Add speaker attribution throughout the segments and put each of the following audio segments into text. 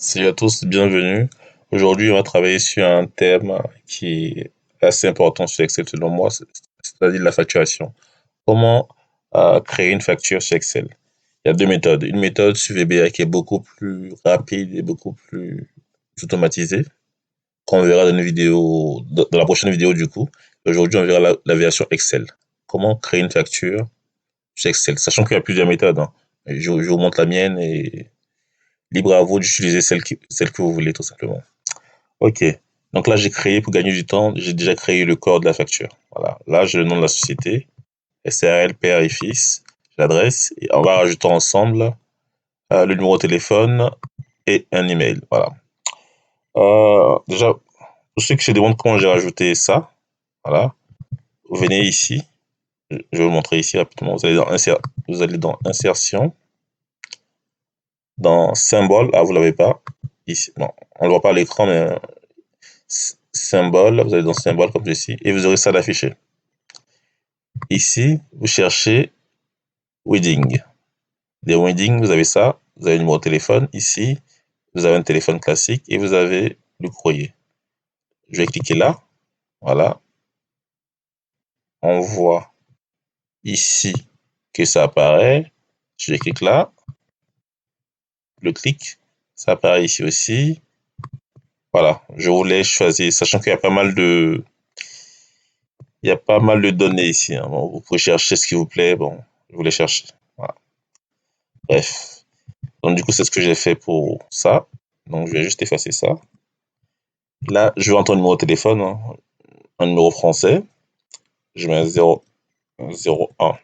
Speaker 1: Salut à tous, bienvenue. Aujourd'hui, on va travailler sur un thème qui est assez important sur Excel selon moi, c'est-à-dire la facturation. Comment créer une facture sur Excel? Il y a deux méthodes. Une méthode sur VBA qui est beaucoup plus rapide et beaucoup plus automatisée, qu'on verra dans une vidéo, dans la prochaine vidéo du coup. Aujourd'hui, on verra la version Excel. Comment créer une facture sur Excel, sachant qu'il y a plusieurs méthodes, hein. Je vous montre la mienne et libre à vous d'utiliser celle que vous voulez, tout simplement. Ok. Donc là, j'ai créé, pour gagner du temps, j'ai déjà créé le corps de la facture. Voilà. Là, j'ai le nom de la société, SRL, père et fils, l'adresse, et on va rajouter ensemble le numéro de téléphone et un email. Voilà. Déjà, pour ceux qui se demandent comment j'ai rajouté ça, voilà, vous venez ici. Je vais vous montrer ici rapidement. Vous allez dans insertion, dans symbole. Ah, vous l'avez pas. Ici, non, on ne le voit pas à l'écran, mais symbole, vous allez dans symbole comme ceci, et vous aurez ça d'affiché. Ici, vous cherchez Wedding. Des Wedding, vous avez ça, vous avez le numéro de téléphone. Ici, vous avez un téléphone classique et vous avez le courrier. Je vais cliquer là, voilà. On voit ici que ça apparaît. Je clique là, le clic, ça apparaît ici aussi. Voilà, je voulais choisir, sachant qu'il y a pas mal de, données ici, hein. Bon, vous pouvez chercher ce qui vous plaît. Bon, je voulais chercher. Voilà. Bref. Donc du coup, c'est ce que j'ai fait pour ça. Donc je vais juste effacer ça. Là, je veux entrer un numéro de téléphone, hein, un numéro français. Je mets 0, 01,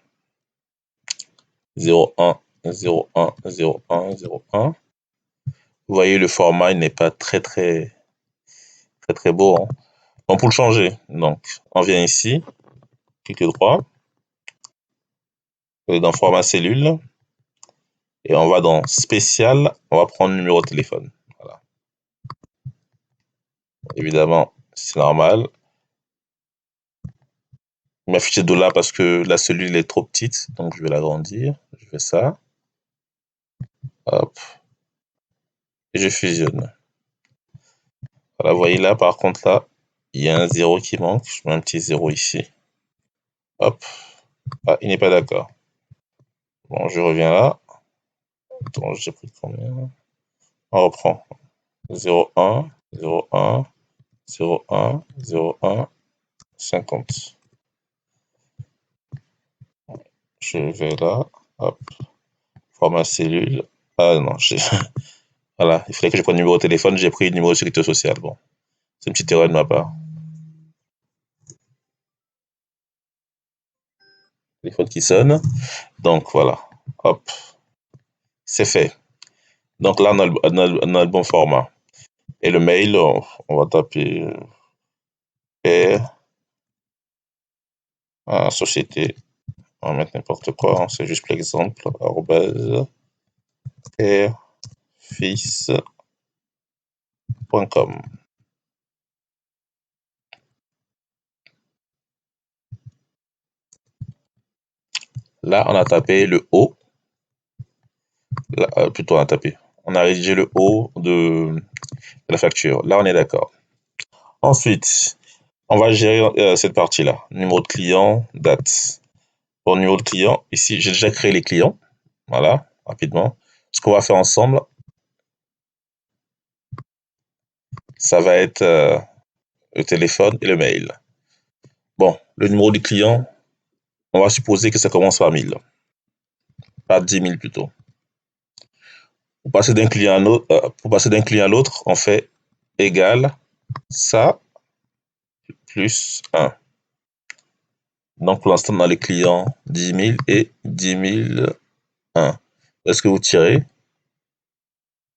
Speaker 1: 01, 01, 01, 01. Vous voyez, le format il n'est pas très beau, hein. Donc pour le changer, donc on vient ici, clic droit, dans format cellule, et on va dans spécial, on va prendre le numéro de téléphone. Voilà. Évidemment, c'est normal. Il m'a affiché $, parce que la cellule est trop petite, donc je vais l'agrandir. Je fais ça. Hop. Et je fusionne. Voilà, vous voyez là, par contre, là, il y a un 0 qui manque. Je mets un petit 0 ici. Hop. Ah, il n'est pas d'accord. Bon, je reviens là. Attends, j'ai pris combien? On reprend. 0, 1, 0, 1, 0, 1, 0, 1, 50. Je vais là. Hop. Format cellule. Ah non, voilà, il fallait que je prenne le numéro de téléphone. J'ai pris le numéro de sécurité sociale. Bon, c'est une petite erreur de ma part. Téléphone qui sonne. Donc voilà. Hop. C'est fait. Donc là, on a le bon format. Et le mail, on va taper société. On va mettre n'importe quoi, hein, c'est juste pour l'exemple. @fils.com. Là, on a tapé le haut. Là, plutôt, on a tapé. On a rédigé le haut de la facture. Là, on est d'accord. Ensuite, on va gérer cette partie-là. Numéro de client, date. Pour numéro de client, ici, j'ai déjà créé les clients. Voilà, rapidement. Ce qu'on va faire ensemble, ça va être le téléphone et le mail. Bon, le numéro du client, on va supposer que ça commence par 1000, pas 10 000 plutôt. Pour passer d'un client à l'autre, on fait égal ça plus 1. Donc pour l'instant, on a les clients 10 000 et 10 001. Est-ce que vous tirez?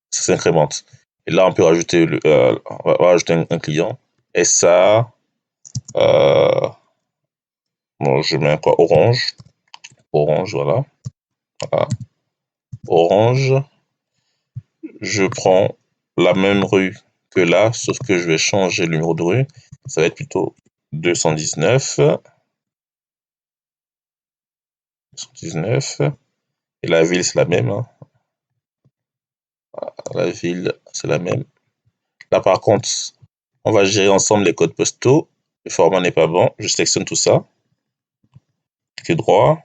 Speaker 1: Ça s'incrémente. Et là, on peut rajouter, on va rajouter un client. Et ça, bon, je mets quoi? Orange. Orange, voilà. Voilà. Orange. Je prends la même rue que là, sauf que je vais changer le numéro de rue. Ça va être plutôt 219. 219. Et la ville, c'est la même, hein. La ville, c'est la même. Là, par contre, on va gérer ensemble les codes postaux. Le format n'est pas bon. Je sélectionne tout ça. Clic droit,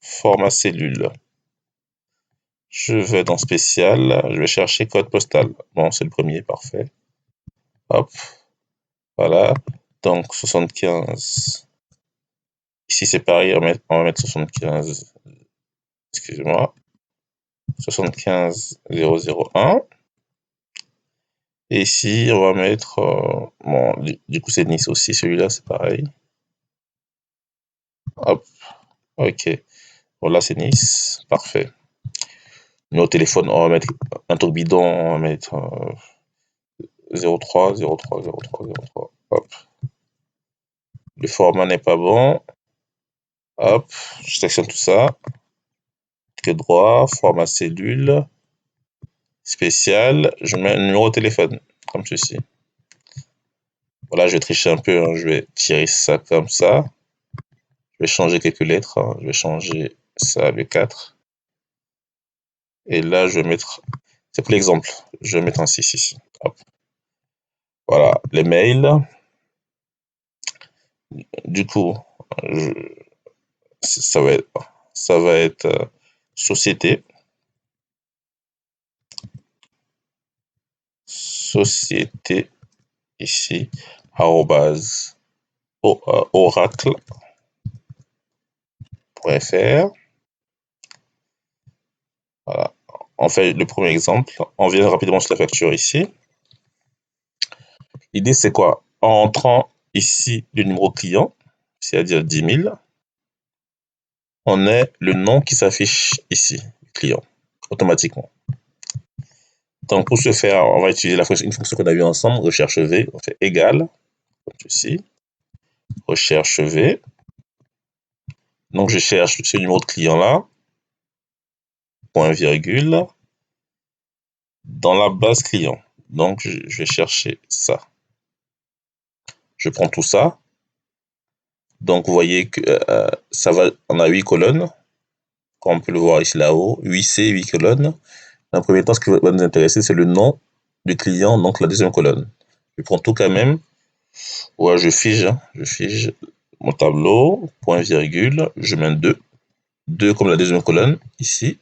Speaker 1: format cellule. Je vais dans spécial, je vais chercher code postal. Bon, c'est le premier, parfait. Hop, voilà. Donc 75. Ici, c'est pareil, on va mettre 75. Excusez-moi. 75 001. Et ici, on va mettre... bon, du coup, c'est Nice aussi. Celui-là, c'est pareil. Hop, ok. Bon, là, c'est Nice. Parfait. Numéro de téléphone, on va mettre un truc bidon. On va mettre 03, 03, 03, 03. Hop. Le format n'est pas bon. Hop, je sélectionne tout ça. Clic droit, format cellule, spécial. Je mets un numéro de téléphone, comme ceci. Voilà, je vais tricher un peu. Hein. Je vais tirer ça comme ça. Je vais changer quelques lettres. Hein. Je vais changer ça avec 4. Et là, je vais mettre... C'est pour l'exemple. Je vais mettre un 6 ici. Hop. Voilà, les mails. Du coup, ça va être société. Société, ici, arrobase, oracle.fr. Voilà. On fait le premier exemple. On vient rapidement sur la facture ici. L'idée, c'est quoi? En rentrant ici le numéro client, c'est-à-dire 10 000, on a le nom qui s'affiche ici, client, automatiquement. Donc, pour ce faire, on va utiliser une fonction qu'on a vue ensemble, recherche V. On fait égal, comme ceci, recherche V. Donc, je cherche ce numéro de client-là, point virgule, dans la base client. Donc, je vais chercher ça. Je prends tout ça. Donc, vous voyez que ça va, on a 8 colonnes, comme on peut le voir ici là-haut, 8C, 8 colonnes. En premier temps, ce qui va nous intéresser, c'est le nom du client, donc la deuxième colonne. Je prends tout quand même. Ouais, je fige mon tableau, point virgule, je mets 2. 2 comme la deuxième colonne, ici,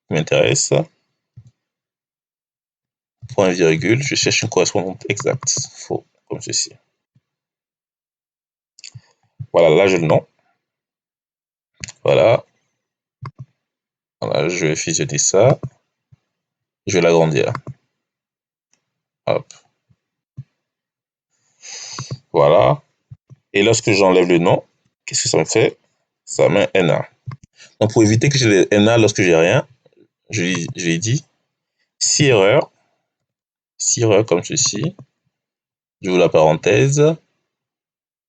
Speaker 1: qui m'intéresse. Point virgule, je cherche une correspondante exacte, faux, comme ceci. Voilà, là j'ai le nom. Voilà. Voilà, je vais fusionner ça. Je vais l'agrandir. Hop. Voilà. Et lorsque j'enlève le nom, qu'est-ce que ça me fait? Ça met NA. Donc pour éviter que j'ai les NA lorsque j'ai rien, je lui ai dit si erreur comme ceci. J'ouvre la parenthèse.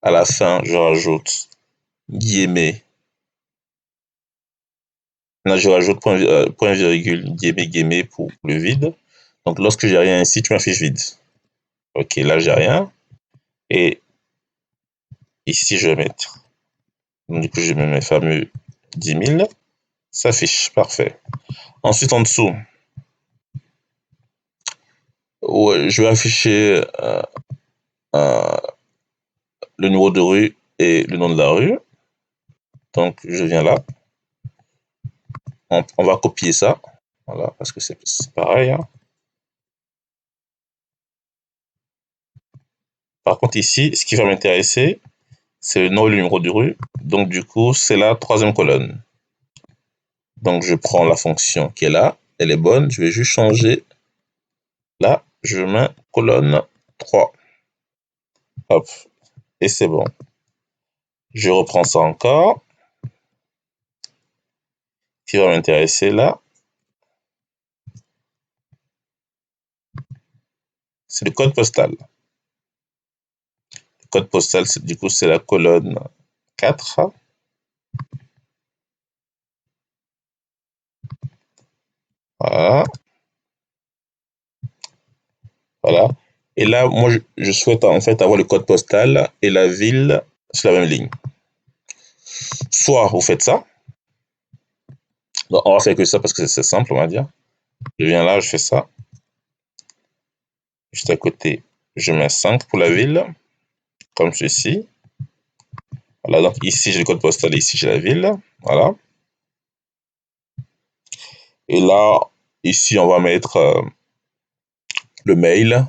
Speaker 1: À la fin, je rajoute guillemets. Là, je rajoute point virgule, guillemets pour le vide. Donc lorsque j'ai rien ici, tu m'affiches vide. Ok, là j'ai rien. Et ici, je vais mettre. Donc, du coup, je mets mes fameux 10 000. Ça affiche, parfait. Ensuite, en dessous, ouais, je vais afficher le numéro de rue et le nom de la rue. Donc, je viens là. On va copier ça. Voilà, parce que c'est pareil. Hein. Par contre, ici, ce qui va m'intéresser, c'est le nom et le numéro de rue. Donc, du coup, c'est la troisième colonne. Donc, je prends la fonction qui est là. Elle est bonne. Je vais juste changer. Là, je mets colonne 3. Hop. Et c'est bon. Je reprends ça encore. Ce qui va m'intéresser là, c'est le code postal. Le code postal, du coup, c'est la colonne 4. Voilà. Voilà. Et là, moi, je souhaite en fait avoir le code postal et la ville sur la même ligne. Soit vous faites ça. Donc, on va faire que ça parce que c'est simple, on va dire. Je viens là, je fais ça. Juste à côté, je mets 5 pour la ville, comme ceci. Voilà, donc ici j'ai le code postal, ici j'ai la ville. Voilà. Et là, ici on va mettre le mail.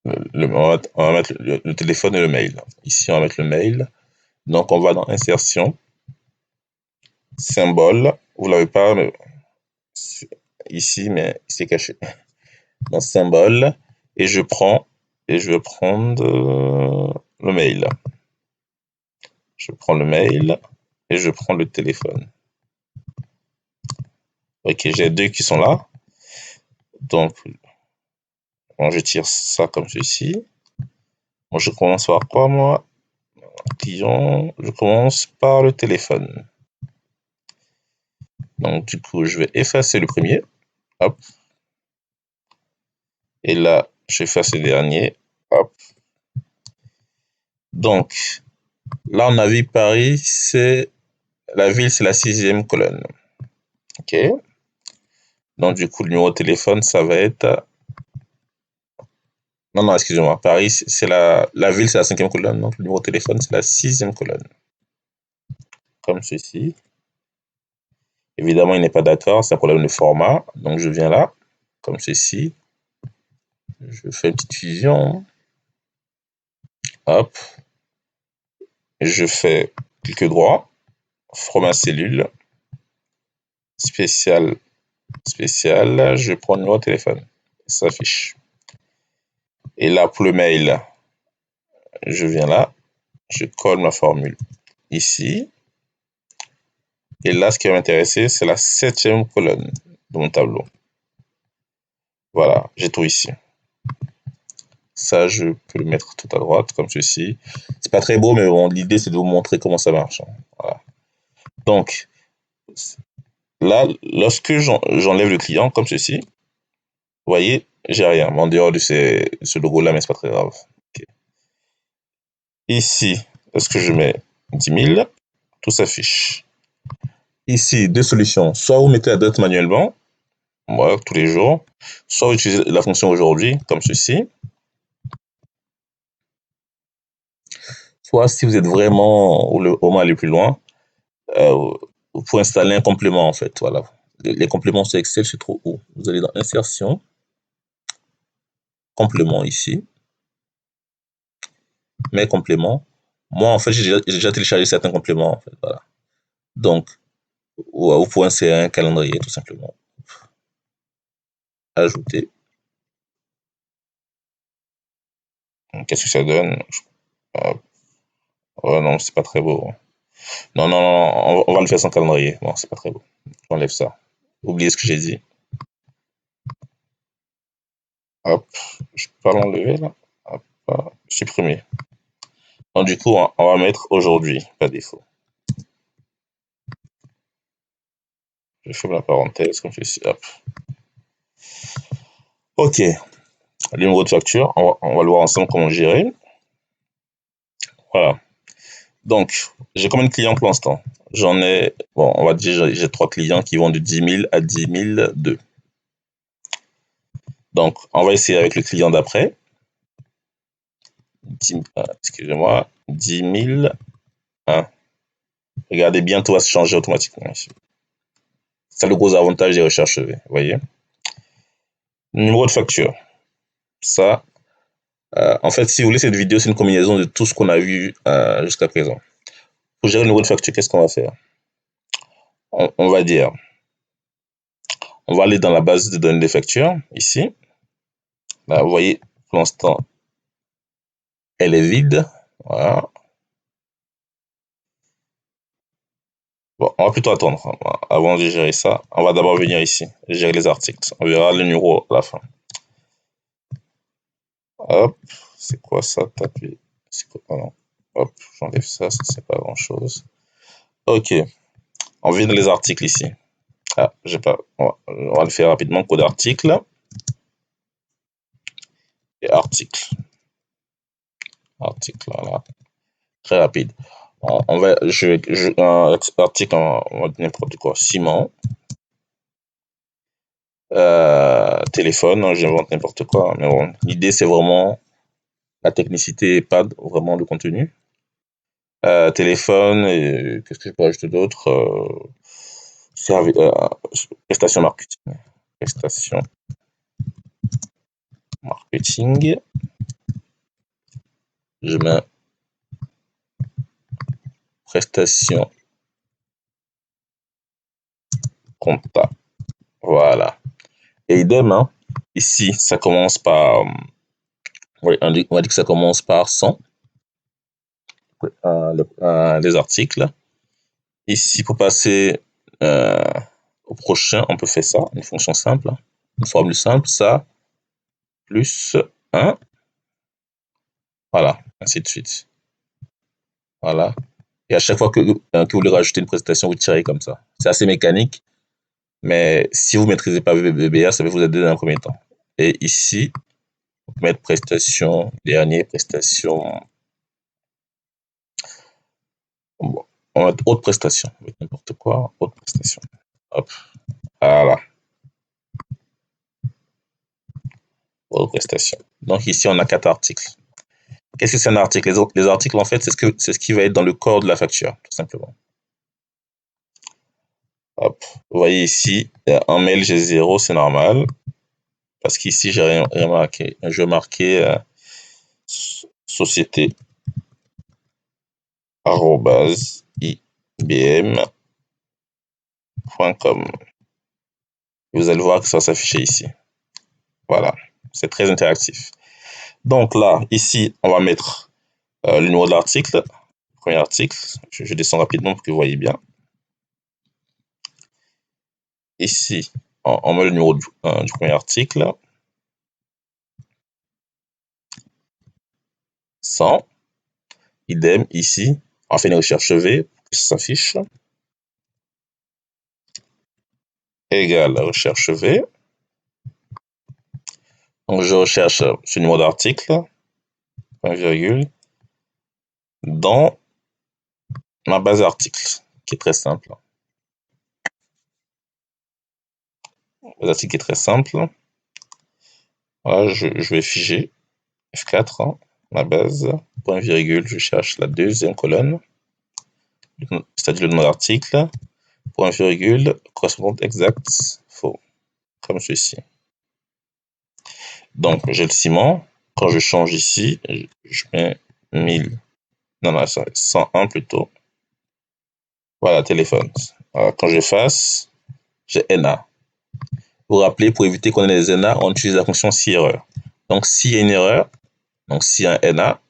Speaker 1: On va mettre le téléphone et le mail. Ici on va mettre le mail. Donc on va dans insertion, symbole. Vous l'avez pas ici, mais c'est caché. Dans symbole. Et je vais prendre le mail. Je prends le mail et je prends le téléphone. Ok, j'ai deux qui sont là. Donc, bon, je tire ça comme ceci. Bon, je commence par quoi, moi? Client, je commence par le téléphone. Donc, du coup, je vais effacer le premier. Hop. Et là, j'efface le dernier. Hop. Donc, là, on a vu Paris, c'est la ville, c'est la 6e colonne. Ok. Donc, du coup, le numéro de téléphone, ça va être. Non, non, excusez-moi. Paris, c'est la ville, c'est la 5e colonne. Donc, le numéro de téléphone, c'est la 6e colonne. Comme ceci. Évidemment, il n'est pas d'accord, c'est un problème de format. Donc, je viens là, comme ceci. Je fais une petite fusion. Hop. Je fais clic droit. Format cellule. Spécial. Spécial. Je prends le numéro de téléphone. Ça s'affiche. Et là, pour le mail, je viens là. Je colle ma formule ici. Et là, ce qui va m'intéresser, c'est la 7e colonne de mon tableau. Voilà, j'ai tout ici. Ça, je peux le mettre tout à droite, comme ceci. C'est pas très beau, mais bon, l'idée, c'est de vous montrer comment ça marche. Voilà. Donc, là, lorsque j'enlève le client, comme ceci, vous voyez, j'ai rien. En dehors de ce logo-là, mais c'est pas très grave. Okay. Ici, lorsque je mets 10 000, tout s'affiche. Ici, deux solutions. Soit vous mettez la date manuellement, moi, tous les jours, soit vous utilisez la fonction aujourd'hui, comme ceci. Soit si vous êtes vraiment au moins aller plus loin, vous pouvez installer un complément en fait. Voilà. Les compléments sur Excel, c'est trop haut. Vous allez dans insertion, complément ici, mes compléments. Moi, en fait, j'ai déjà téléchargé certains compléments. En fait, voilà. Donc, vous pouvez insérer un calendrier tout simplement. Ajouter. Qu'est-ce que ça donne? Oh non, c'est pas très beau. Non, non, non, on va le faire sans calendrier. Bon, c'est pas très beau. J'enlève ça. Oubliez ce que j'ai dit. Hop, je peux pas l'enlever là. Hop, supprimer. Donc, du coup, on va mettre aujourd'hui, pas défaut. Je ferme la parenthèse comme ceci. Hop. Ok. Le numéro de facture, on va le voir ensemble comment gérer. Voilà. Donc, j'ai combien de clients pour l'instant? J'en ai, bon, on va dire, j'ai 3 clients qui vont de 10 000 à 10 002. Donc, on va essayer avec le client d'après. Excusez-moi, 10 001. Regardez bien, tout va se changer automatiquement ici. C'est le gros avantage des recherches EV, vous voyez. Numéro de facture. Ça, en fait, si vous voulez, cette vidéo, c'est une combinaison de tout ce qu'on a vu jusqu'à présent. Pour gérer le numéro de facture, qu'est-ce qu'on va faire? On va dire, on va aller dans la base de données des factures, ici. Là, vous voyez, pour l'instant, elle est vide. Voilà. Bon, on va plutôt attendre. Avant de gérer ça, on va d'abord venir ici, gérer les articles. On verra le numéro à la fin. Hop, c'est quoi ça? Taper. Oh non. Hop, j'enlève ça, ça c'est pas grand chose. Ok, on vient dans les articles ici. Ah, j'ai pas. On va le faire rapidement. Code article et article. Article, voilà. Très rapide. On va, un article, on va dire n'importe quoi. Ciment. téléphone, hein, j'invente n'importe quoi, mais bon, l'idée c'est vraiment la technicité et pas vraiment le contenu. Téléphone, et qu'est-ce que je peux ajouter d'autre? Prestation marketing. Prestation marketing. Je mets prestation compta. Voilà. Et idem, hein, ici, ça commence par. On va dire que ça commence par 100, les articles. Ici, pour passer au prochain, on peut faire ça, une fonction simple, une formule simple, ça, plus 1. Voilà, ainsi de suite. Voilà. Et à chaque fois que vous voulez rajouter une prestation, vous tirez comme ça. C'est assez mécanique, mais si vous ne maîtrisez pas VBA, ça va vous aider dans un premier temps. Et ici, on peut mettre prestation, dernier, prestation. Bon, on va mettre autre prestation. N'importe quoi, autre prestation. Hop, voilà, autre prestation. Donc ici, on a 4 articles. Qu'est-ce que c'est un article? Les articles, en fait, c'est ce qui va être dans le corps de la facture, tout simplement. Hop, vous voyez ici, en mail, j'ai 0, c'est normal. Parce qu'ici, j'ai rien marqué. Je vais marquer société @ibm.com. Vous allez voir que ça va s'afficher ici. Voilà, c'est très interactif. Donc là, ici, on va mettre le numéro de l'article. Premier article, je descends rapidement pour que vous voyez bien. Ici, on met le numéro du premier article. 100. Idem, ici, on fait une recherche V pour que ça s'affiche. Égale recherche V. Donc, je recherche ce numéro d'article, point virgule, dans ma base d'articles, qui est très simple. Base d'articles qui est très simple. Voilà, je vais figer F4, ma base, point virgule, je cherche la deuxième colonne, c'est-à-dire le nom d'article, point virgule, correspondante exacte, faux, comme ceci. Donc, j'ai le ciment. Quand je change ici, je mets 1000. Non, 101 plutôt. Voilà, téléphone. Voilà, quand j'efface, j'ai NA. Vous vous rappelez, pour éviter qu'on ait des NA, on utilise la fonction si erreur. Donc, s'il y a une erreur, donc s'il y a un NA,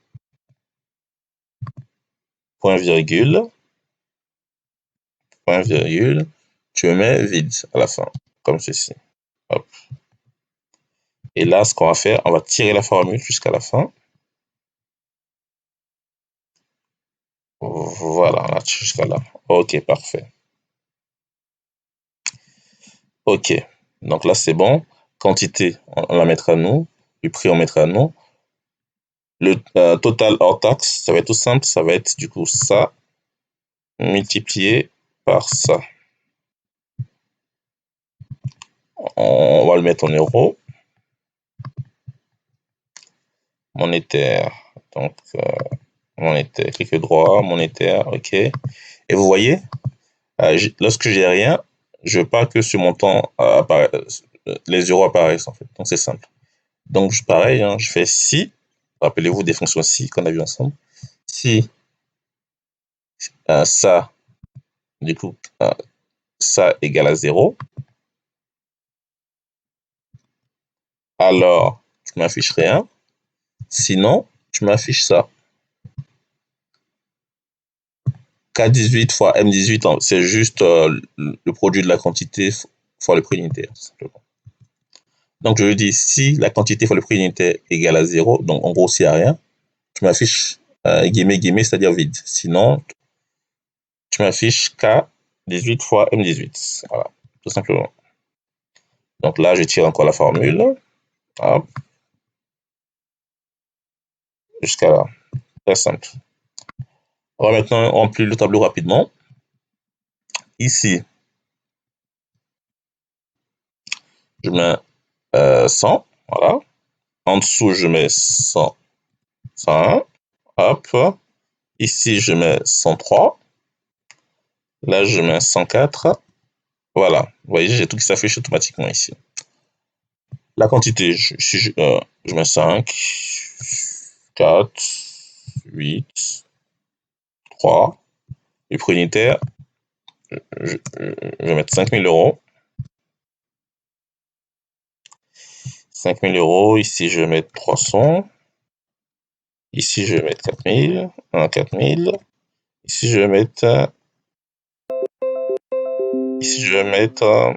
Speaker 1: point virgule, tu mets vide à la fin, comme ceci. Hop. Et là, ce qu'on va faire, on va tirer la formule jusqu'à la fin. Voilà, on a tiré jusqu'à là. Ok, parfait. Ok, donc là, c'est bon. Quantité, on la mettra à nous. Le prix, on mettra à nous. Le total hors taxe, ça va être tout simple. Ça va être du coup ça multiplié par ça. On va le mettre en euros. Monétaire. Donc, monétaire. Clic droit, monétaire. OK. Et vous voyez, lorsque j'ai rien, je veux pas que ce montant les euros apparaissent en fait. Donc, c'est simple. Donc, pareil, hein, je fais si. Rappelez-vous des fonctions si qu'on a vu ensemble. Si ça, du coup, ça égale à 0, alors tu m'affiches rien. Sinon, tu m'affiches ça. K18 fois M18, c'est juste le produit de la quantité fois le prix unitaire, simplement. Donc, je lui dis si la quantité fois le prix unitaire égale à 0, donc en gros, s'il n'y a rien, tu m'affiches guillemets, guillemets, c'est-à-dire vide. Sinon, tu m'affiches K18 fois M18. Voilà, tout simplement. Donc là, je tire encore la formule. Hop. Jusqu'à là. Très simple. On va maintenant remplir le tableau rapidement. Ici, je mets 100, voilà. En dessous, je mets 100, 101, hop. Ici, je mets 103. Là, je mets 104. Voilà, vous voyez, j'ai tout qui s'affiche automatiquement ici. La quantité, je mets 5, 4, 8, 3. Le prix unitaire, je vais mettre 5 000 €. 5 000 €. Ici, je vais mettre 300. Ici, je vais mettre 4 000. 4 000. Ici, je vais mettre. Ici, je vais mettre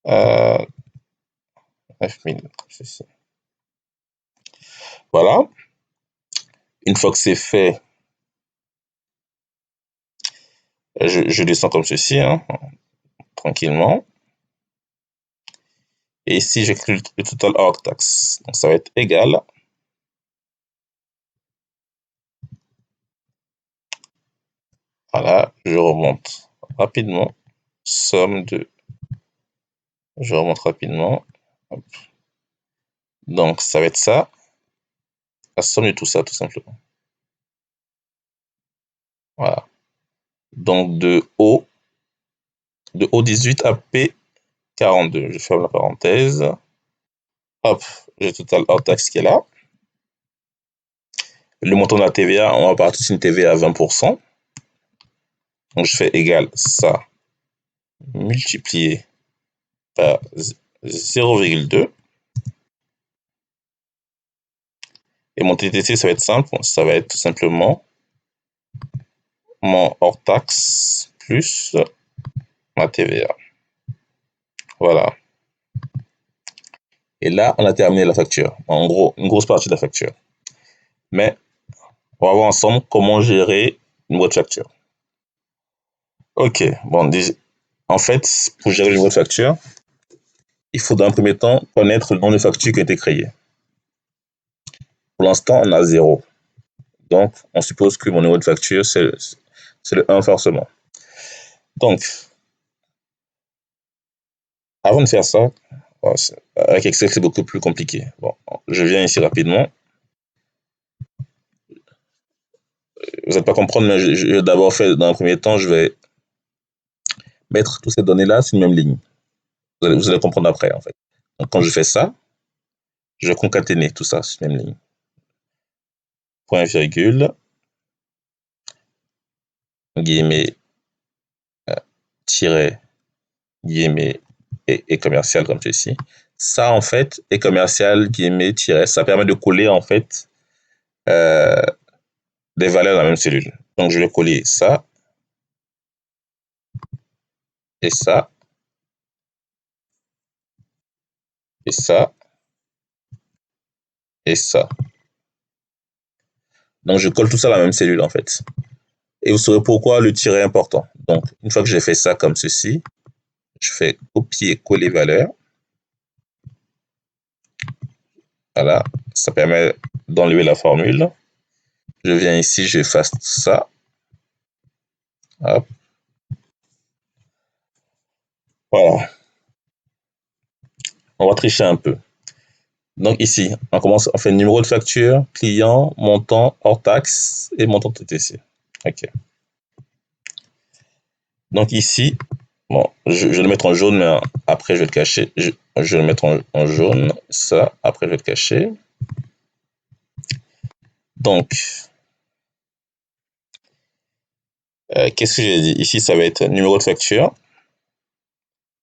Speaker 1: 9 000. Ceci. Voilà. Une fois que c'est fait, je descends comme ceci, hein, tranquillement. Et ici, j'écris le total hors taxe. Donc, ça va être égal. Voilà, je remonte rapidement. Somme de. Je remonte rapidement. Hop. Donc, ça va être ça. La somme de tout ça, tout simplement. Voilà. Donc, de O18 à P42. Je ferme la parenthèse. Hop, j'ai le total hors taxe qui est là. Le montant de la TVA, on va partir sur une TVA à 20%. Donc, je fais égal ça multiplié par 0,2. Et mon TTC, ça va être simple. Ça va être tout simplement mon hors taxe plus ma TVA. Voilà. Et là, on a terminé la facture. En gros, une grosse partie de la facture. Mais on va voir ensemble comment gérer une boîte facture. Ok, bon, en fait, pour gérer une boîte facture, il faut dans un premier temps connaître le nombre de factures qui ont été créées. Pour l'instant, on a 0. Donc, on suppose que mon numéro de facture, c'est le 1 forcément. Donc, avant de faire ça, avec Excel, c'est beaucoup plus compliqué. Bon, je viens ici rapidement. Vous n'allez pas comprendre, mais je vais d'abord faire, dans un premier temps, je vais mettre toutes ces données-là sur une même ligne. Vous allez comprendre après, en fait. Donc, quand je fais ça, je vais concaténer tout ça sur une même ligne. Point virgule, guillemets, tiret, guillemets, et commercial comme ceci. Ça, en fait, et commercial, guillemets, tiret, ça permet de coller, en fait, des valeurs dans la même cellule. Donc, je vais coller ça, et ça, et ça, et ça. Donc, je colle tout ça dans la même cellule, en fait. Et vous saurez pourquoi le tiret est important. Donc, une fois que j'ai fait ça comme ceci, je fais copier-coller valeur. Voilà, ça permet d'enlever la formule. Je viens ici, j'efface ça. Hop. Voilà. On va tricher un peu. Donc ici, on fait numéro de facture, client, montant, hors taxe et montant TTC. Ok. Donc ici, bon, je vais le mettre en jaune, mais après je vais le cacher. Je vais le mettre en jaune, ça, après je vais le cacher. Donc, qu'est-ce que j'ai dit? Ici, ça va être numéro de facture.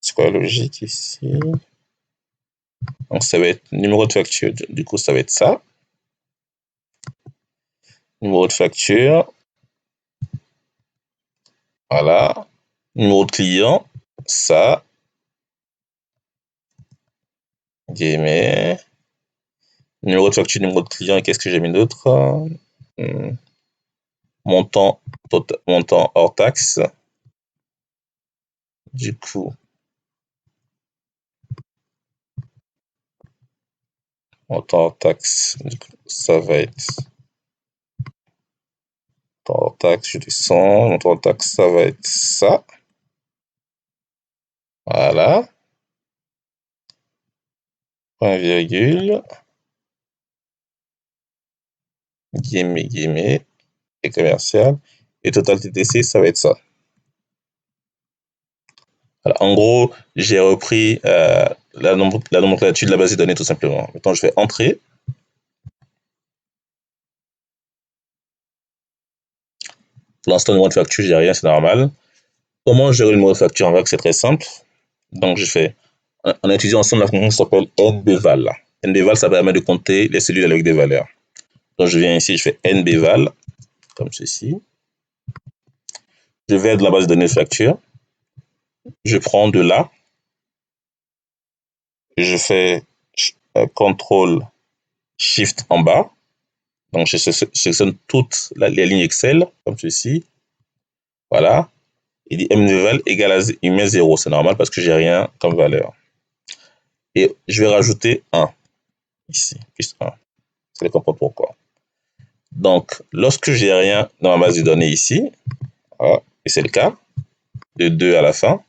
Speaker 1: C'est quoi la logique ici? Donc, ça va être numéro de facture. Du coup, ça va être ça. Numéro de facture. Voilà. Numéro de client. Ça. Guillemets. Numéro de facture, numéro de client. Qu'est-ce que j'ai mis d'autre? Montant, montant hors taxe. Du coup, montant hors taxe. Du coup, ça va être montant hors taxe. Je descends. Montant hors taxe, ça va être ça. Voilà. point virgule, guillemets, et commercial. Et total TTC, ça va être ça. Voilà. En gros, j'ai repris la nomenclature de la base de données tout simplement. Maintenant, je fais entrer. Pour l'instant, le numéro de facture, j'ai rien, c'est normal. Comment gérer le numéro de facture en VAC? C'est très simple. Donc, on a utilisé ensemble la fonction qui s'appelle nbval. Nbval, ça permet de compter les cellules avec des valeurs. Donc, je viens ici, je fais nbval, comme ceci. Je vais de la base de données de facture. Je prends de là. Je fais CTRL SHIFT en bas. Donc, je sélectionne toutes les lignes Excel, comme ceci. Voilà. Il dit mval égale à, il met 0, c'est normal parce que j'ai rien comme valeur. Et je vais rajouter 1 ici, juste 1. Vous allez comprendre pourquoi. Donc, lorsque j'ai rien dans ma base de données ici, voilà, et c'est le cas, de 2 à la fin,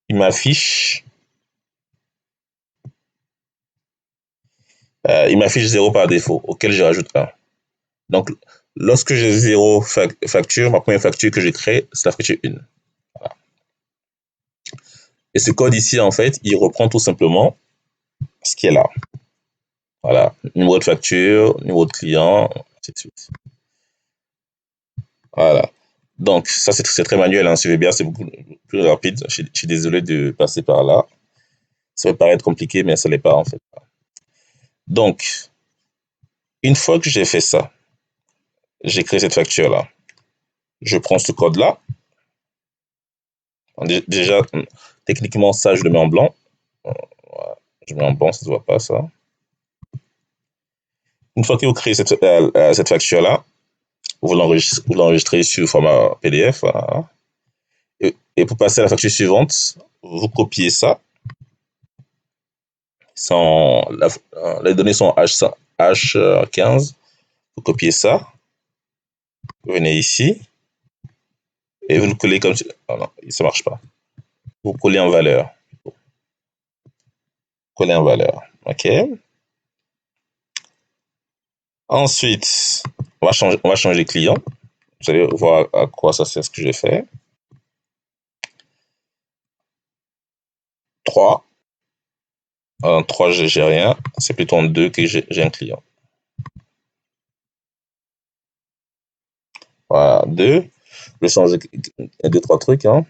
Speaker 1: il m'affiche 0 par défaut, auquel je rajoute 1. Donc, lorsque j'ai 0 facture, ma première facture que je crée, c'est la facture 1. Voilà. Et ce code ici, en fait, il reprend tout simplement ce qui est là. Voilà, numéro de facture, numéro de client, ainsi de suite. Voilà. Donc, ça, c'est très manuel, hein. Suivez bien, c'est beaucoup plus rapide. Je suis désolé de passer par là. Ça peut paraître compliqué, mais ça ne l'est pas, en fait. Donc, une fois que j'ai fait ça, j'ai créé cette facture-là. Je prends ce code-là. Déjà, techniquement, ça, je le mets en blanc. Voilà. Je mets en blanc, ça ne se voit pas, ça. Une fois que vous créez cette facture-là, vous l'enregistrez sur format PDF. Voilà. Et pour passer à la facture suivante, vous copiez ça. Les données sont H15. Vous copiez ça. Vous venez ici. Et vous le collez comme ça. Oh non, ça ne marche pas. Vous collez en valeur. Coller en valeur. OK. Ensuite, on va changer client. Vous allez voir à quoi ça sert ce que j'ai fait. 3. En 3, j'ai rien. C'est plutôt en 2 que j'ai un client. Voilà, 2. Je vais changer 2-3 trucs. Hein.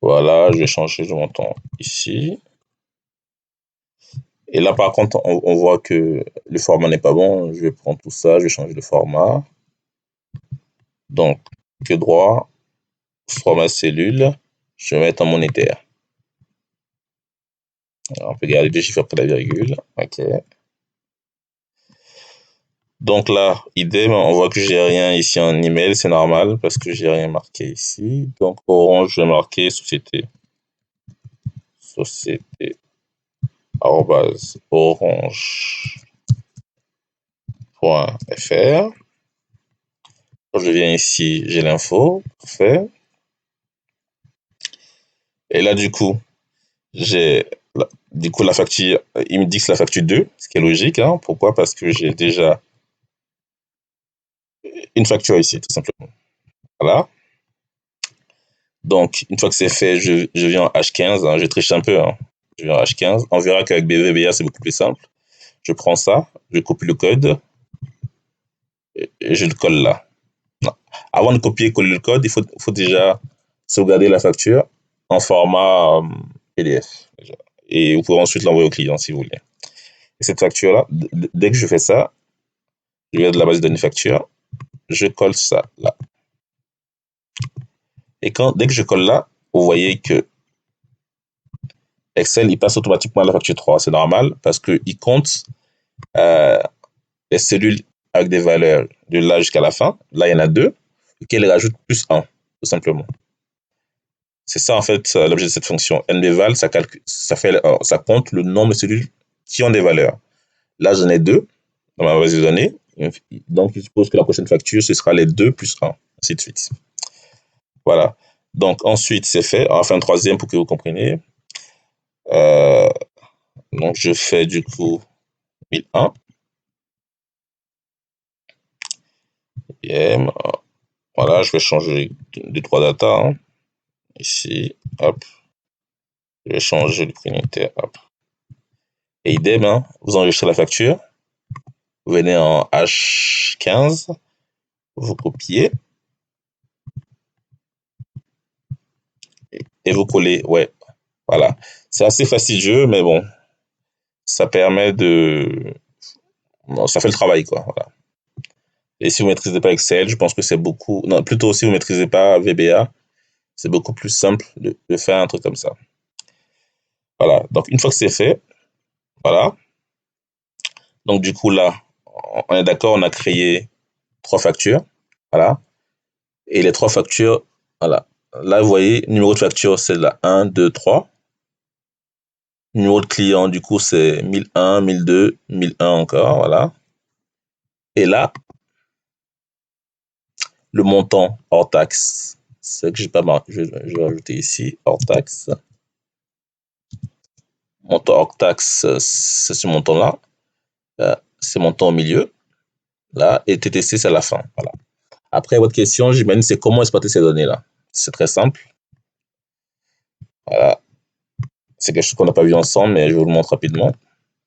Speaker 1: Voilà, je vais changer le montant ici. Et là, par contre, on voit que le format n'est pas bon. Je vais prendre tout ça, je vais changer de format. Donc, que droit, format cellule, je vais mettre en monétaire. Alors, on peut garder 2 chiffres après la virgule. OK. Donc là, idem, on voit que j'ai rien ici en email, c'est normal parce que j'ai rien marqué ici. Donc Orange, je vais marquer société orange.fr. Je viens ici, j'ai l'info, parfait. Et là, du coup, la facture, il me dit que c'est la facture 2, ce qui est logique. Hein. Pourquoi? Parce que j'ai déjà une facture ici, tout simplement. Voilà. Donc, une fois que c'est fait, je viens en H15, hein, je triche un peu. Hein. Je viens en H15. On verra qu'avec BVBA, c'est beaucoup plus simple. Je prends ça, je copie le code et je le colle là. Non. Avant de copier et coller le code, il faut déjà sauvegarder la facture en format PDF. Déjà. Et vous pouvez ensuite l'envoyer au client si vous voulez. Et cette facture-là, dès que je fais ça, je vais de la base de données facture, je colle ça là. Et dès que je colle là, vous voyez que Excel, il passe automatiquement à la facture 3. C'est normal parce qu'il compte les cellules avec des valeurs de là jusqu'à la fin. Là, il y en a 2. Et il rajoute plus 1, tout simplement. C'est ça, en fait, l'objet de cette fonction. nbval, ça compte le nombre de cellules qui ont des valeurs. Là, j'en ai 2 dans ma base de données. Donc, je suppose que la prochaine facture, ce sera les 2 plus 1, ainsi de suite. Voilà. Donc ensuite, c'est fait. On va faire un troisième pour que vous compreniez. Donc je fais du coup 1001. Voilà, je vais changer de 3 data. Hein. Ici, hop. Je vais changer le prix unitaire. Hop. Et idem, hein, vous enregistrez la facture. Vous venez en H15. Vous copiez. Et vous collez. Ouais. Voilà. C'est assez fastidieux, mais bon. Ça permet de. Bon, ça fait le travail, quoi. Voilà. Et si vous ne maîtrisez pas Excel, je pense que c'est beaucoup. Non, plutôt si vous ne maîtrisez pas VBA, c'est beaucoup plus simple de faire un truc comme ça. Voilà. Donc, une fois que c'est fait, voilà. Donc, du coup, là, on est d'accord, on a créé 3 factures. Voilà. Et les 3 factures, voilà. Là, vous voyez, numéro de facture, c'est la 1, 2, 3. Numéro de client, du coup, c'est 1001, 1002, 1001 encore, voilà. Et là, le montant hors taxe, c'est que j'ai pas marqué, je vais rajouter ici, hors taxe. Montant hors taxe, c'est ce montant-là. C'est montant au milieu. Là, et TTC, c'est à la fin. Voilà. Après, votre question, j'imagine, c'est comment exploiter ces données-là. C'est très simple. Voilà. C'est quelque chose qu'on n'a pas vu ensemble, mais je vous le montre rapidement.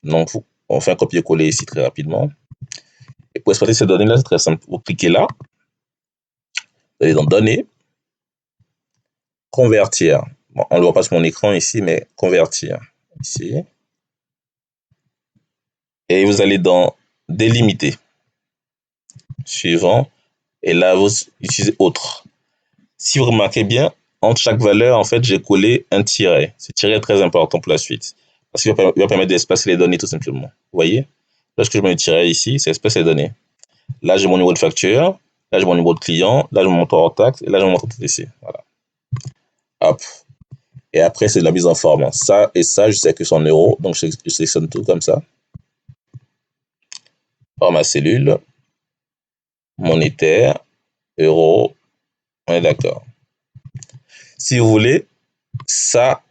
Speaker 1: Donc, on fait un copier-coller ici très rapidement. Et pour exploiter ces données-là, c'est très simple. Vous cliquez là, vous allez dans Données, Convertir. Bon, on ne le voit pas sur mon écran ici, mais Convertir. Ici. Et vous allez dans Délimiter. Suivant. Et là, vous utilisez Autre. Si vous remarquez bien, entre chaque valeur, en fait, j'ai collé un tiret. Ce tiret est très important pour la suite. Parce qu'il va permettre d'espacer les données tout simplement. Vous voyez? Lorsque je mets le tiret ici, c'est espacer les données. Là, j'ai mon niveau de facture. Là, j'ai mon niveau de client. Là, j'ai mon montant hors taxe. Et là, j'ai mon montant TTC. Voilà. Hop. Et après, c'est de la mise en forme. Ça et ça, je sais que c'est en euros. Donc, je sélectionne tout comme ça. Format cellule. Monétaire. Euros. On est d'accord. Si vous voulez, ça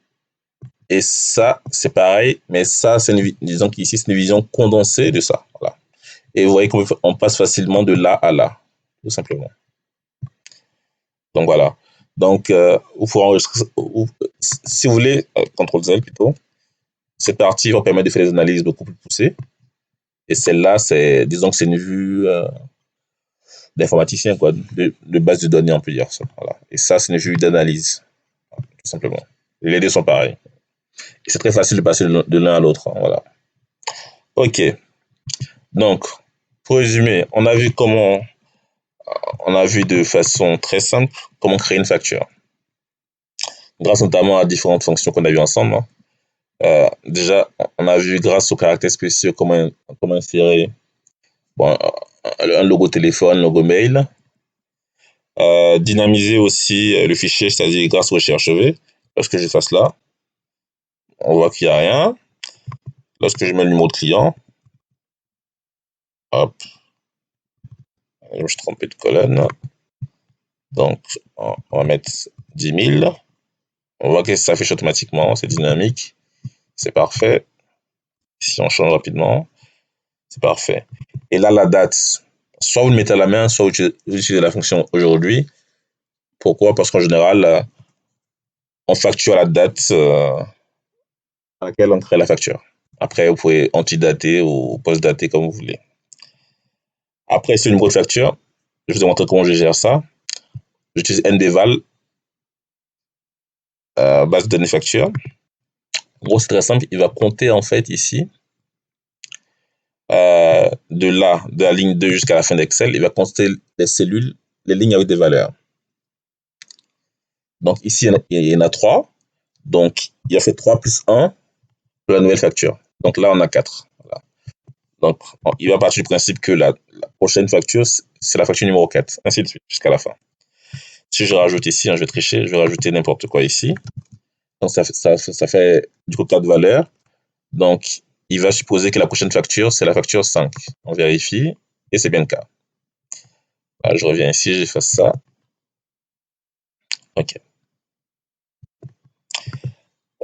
Speaker 1: et ça, c'est pareil. Mais ça, disons qu'ici, c'est une vision condensée de ça. Voilà. Et vous voyez qu'on passe facilement de là à là. Tout simplement. Donc, voilà. Donc, vous pouvez enregistrer, si vous voulez, CTRL-Z plutôt. Cette partie va permettre de faire des analyses beaucoup plus poussées. Et celle-là, disons que c'est une vue d'informaticien, quoi, de base de données, on peut dire ça. Voilà. Et ça, c'est une vue d'analyse, tout simplement. Les deux sont pareils. Et c'est très facile de passer de l'un à l'autre. Hein, voilà. OK. Donc, pour résumer, on a vu de façon très simple comment créer une facture. Grâce notamment à différentes fonctions qu'on a vues ensemble. Hein. Déjà, on a vu grâce aux caractères spéciaux comment insérer un logo téléphone, un logo mail. Dynamiser aussi le fichier, c'est-à-dire grâce aux recherches V. Lorsque je fasse là, on voit qu'il n'y a rien. Lorsque je mets le numéro de client, hop, je me suis trompé de colonne. Donc, on va mettre 10 000. On voit que ça s'affiche automatiquement, c'est dynamique, c'est parfait. Si on change rapidement, c'est parfait. Et là, la date, soit vous le mettez à la main, soit vous utilisez la fonction aujourd'hui. Pourquoi? Parce qu'en général, on facture la date à laquelle on crée la facture. Après, vous pouvez antidater ou post-dater comme vous voulez. Après, c'est le numéro de facture. Je vais vous montrer comment je gère ça. J'utilise NDVAL, base de données facture. En gros, c'est très simple. Il va compter en fait ici, de la ligne 2 jusqu'à la fin d'Excel. Il va compter les cellules, les lignes avec des valeurs. Donc ici, il y en a 3. Donc, il a fait 3 plus 1 pour la nouvelle facture. Donc là, on a 4. Voilà. Donc, il va partir du principe que la prochaine facture, c'est la facture numéro 4, ainsi de suite, jusqu'à la fin. Si je rajoute ici, hein, je vais tricher, je vais rajouter n'importe quoi ici. Donc, ça fait du coup 4 valeurs. Donc, il va supposer que la prochaine facture, c'est la facture 5. On vérifie, et c'est bien le cas. Là, je reviens ici, j'efface ça. OK.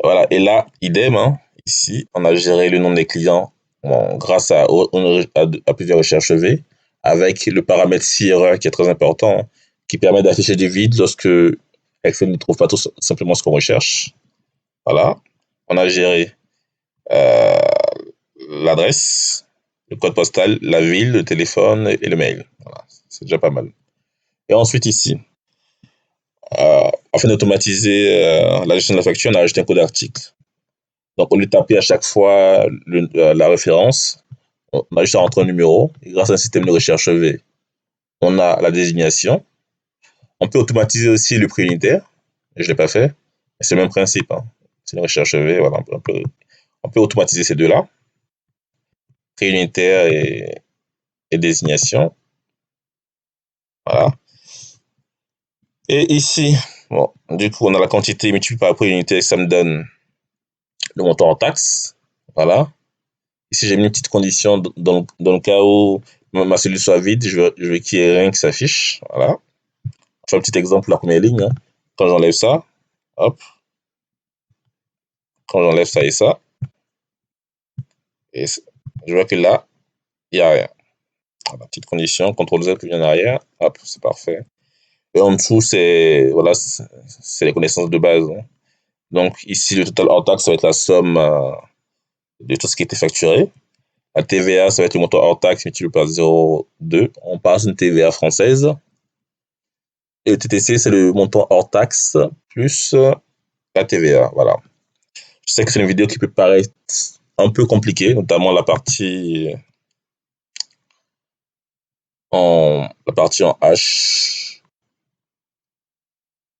Speaker 1: Voilà, et là, idem, hein, ici, on a géré le nom des clients bon, grâce à plusieurs recherches V, avec le paramètre si-erreur qui est très important, hein, qui permet d'afficher des vides lorsque Excel ne trouve pas tout simplement ce qu'on recherche. Voilà, on a géré euh, l'adresse, le code postal, la ville, le téléphone et le mail. Voilà, c'est déjà pas mal. Et ensuite ici, afin d'automatiser la gestion de la facture, on a ajouté un code article. Donc, au lieu de taper à chaque fois la référence, on a juste à rentrer un numéro. Et grâce à un système de recherche V, on a la désignation. On peut automatiser aussi le prix unitaire. Je ne l'ai pas fait. C'est le même principe, hein. C'est une recherche V. Voilà, on peut automatiser ces deux-là, prix unitaire et désignation. Voilà. Et ici, bon, du coup, on a la quantité multipliée par le prix unitaire, ça me donne le montant en taxe. Voilà. Ici, j'ai mis une petite condition dans le cas où ma cellule soit vide, je veux qu'il n'y ait rien qui s'affiche. Voilà. Je fais un petit exemple, la première ligne, hein. Quand j'enlève ça, hop, quand j'enlève ça et je vois que là, il n'y a rien. Voilà, petite condition, CTRL Z puis en arrière, hop, c'est parfait. Et en dessous, c'est voilà, c'est les connaissances de base, hein. Donc ici, le total hors taxe, ça va être la somme de tout ce qui a été facturé. La TVA, ça va être le montant hors taxe multiplié par 0,2. On passe une TVA française. Et le TTC, c'est le montant hors taxe plus la TVA. Voilà. Je sais que c'est une vidéo qui peut paraître un peu compliquée, notamment la partie en H.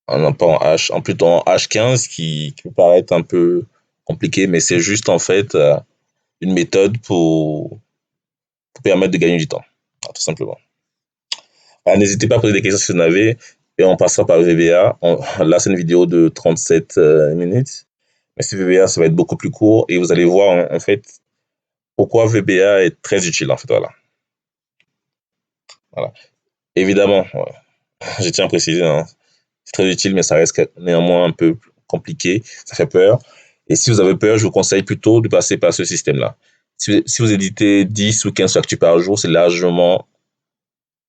Speaker 1: Non, pas en H, en plutôt en H15 qui peut paraître un peu compliqué, mais c'est juste en fait une méthode pour permettre de gagner du temps, tout simplement. N'hésitez pas à poser des questions si vous en avez, et on passera par VBA. Là, c'est une vidéo de 37 minutes. Mais si VBA, ça va être beaucoup plus court, et vous allez voir en fait pourquoi VBA est très utile en fait. Voilà. Voilà. Évidemment, ouais, je tiens à préciser, hein, c'est très utile, mais ça reste néanmoins un peu compliqué, ça fait peur. Et si vous avez peur, je vous conseille plutôt de passer par ce système-là. Si vous éditez 10 ou 15 factures par jour, c'est largement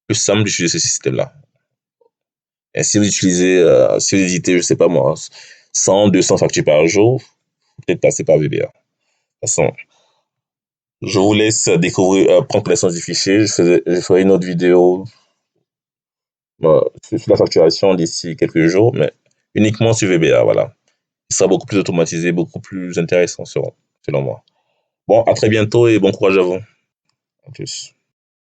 Speaker 1: plus simple d'utiliser ce système-là. Et si vous éditez, je sais pas moi, 100, 200 factures par jour, peut-être passer par VBA. De toute façon, je vous laisse découvrir, prendre connaissance du fichier. Je ferai une autre vidéo sur la facturation d'ici quelques jours, mais uniquement sur VBA, voilà. Il sera beaucoup plus automatisé, beaucoup plus intéressant selon moi. Bon, à très bientôt et bon courage à vous. À plus.